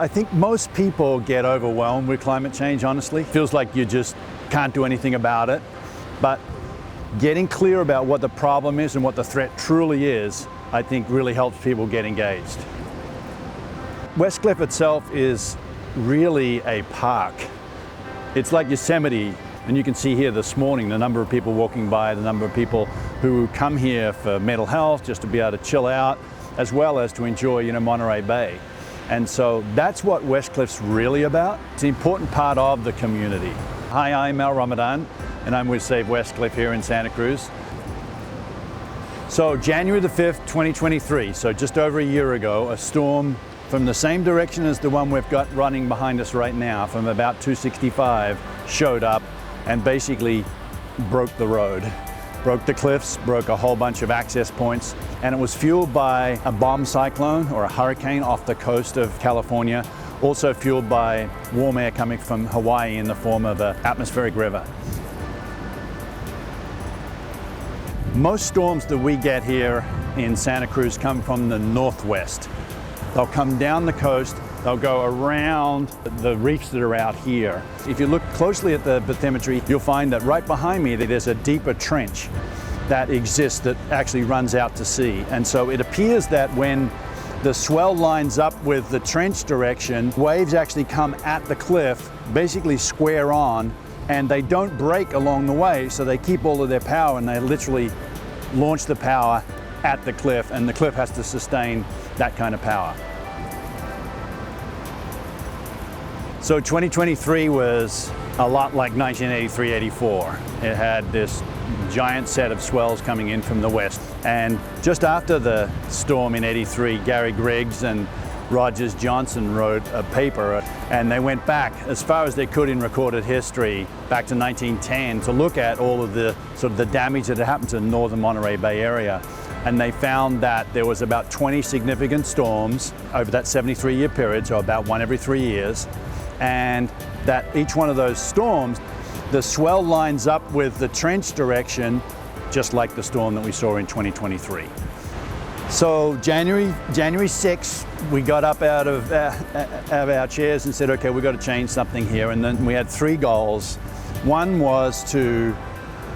I think most people get overwhelmed with climate change, honestly. Feels like you just can't do anything about it. But getting clear about what the problem is and what the threat truly is, I think really helps people get engaged. Westcliff itself is really a park. It's like Yosemite, and you can see here this morning the number of people walking by, the number of people who come here for mental health, just to be able to chill out, as well as to enjoy, Monterey Bay. And so that's what Westcliff's really about. It's an important part of the community. Hi, I'm Ramadan, and I'm with Save Westcliff here in Santa Cruz. So January the 5th, 2023, so just over a year ago, a storm from the same direction as the one we've got running behind us right now, from about 265, showed up and basically broke the road. Broke the cliffs, broke a whole bunch of access points, and it was fueled by a bomb cyclone or a hurricane off the coast of California, also fueled by warm air coming from Hawaii in the form of an atmospheric river. Most storms that we get here in Santa Cruz come from the northwest. They'll come down the coast, they'll go around the reefs that are out here. If you look closely at the bathymetry, you'll find that right behind me there's a deeper trench that exists that actually runs out to sea. And so it appears that when the swell lines up with the trench direction, waves actually come at the cliff, basically square on, and they don't break along the way, so they keep all of their power, and they literally launch the power at the cliff, and the cliff has to sustain that kind of power. So 2023 was a lot like 1983-84. It had this giant set of swells coming in from the west. And just after the storm in '83, Gary Griggs and Rogers Johnson wrote a paper, and they went back as far as they could in recorded history, back to 1910, to look at all of the sort of the damage that had happened to the northern Monterey Bay area. And they found that there was about 20 significant storms over that 73-year period, so about one every 3 years. And that each one of those storms, the swell lines up with the trench direction, just like the storm that we saw in 2023. So January 6th, we got up out of our chairs and said, okay, we've got to change something here. And then we had three goals. One was to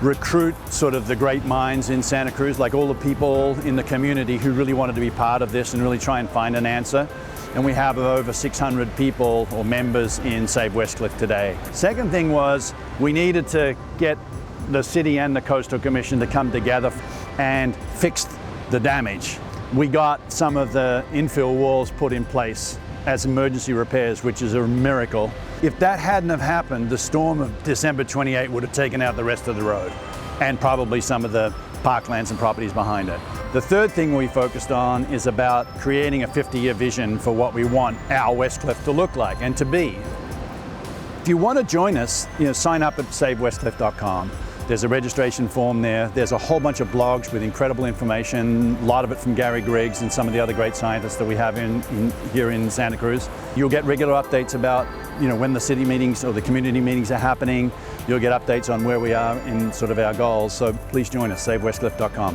recruit sort of the great minds in Santa Cruz, like all the people in the community who really wanted to be part of this and really try and find an answer. And we have over 600 people or members in Save Westcliff today. Second thing was we needed to get the city and the Coastal Commission to come together and fix the damage. We got some of the infill walls put in place as emergency repairs, which is a miracle. If that hadn't have happened, the storm of December 28 would have taken out the rest of the road and probably some of the parklands and properties behind it. The third thing we focused on is about creating a 50-year vision for what we want our Westcliff to look like and to be. If you want to join us, sign up at savewestcliff.com. There's a registration form there. There's a whole bunch of blogs with incredible information, a lot of it from Gary Griggs and some of the other great scientists that we have here in Santa Cruz. You'll get regular updates about when the city meetings or the community meetings are happening. You'll get updates on where we are in sort of our goals. So please join us, savewestcliff.com.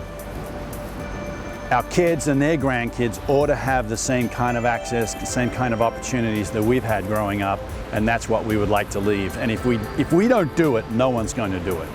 Our kids and their grandkids ought to have the same kind of access, the same kind of opportunities that we've had growing up, and that's what we would like to leave. And if we don't do it, no one's going to do it.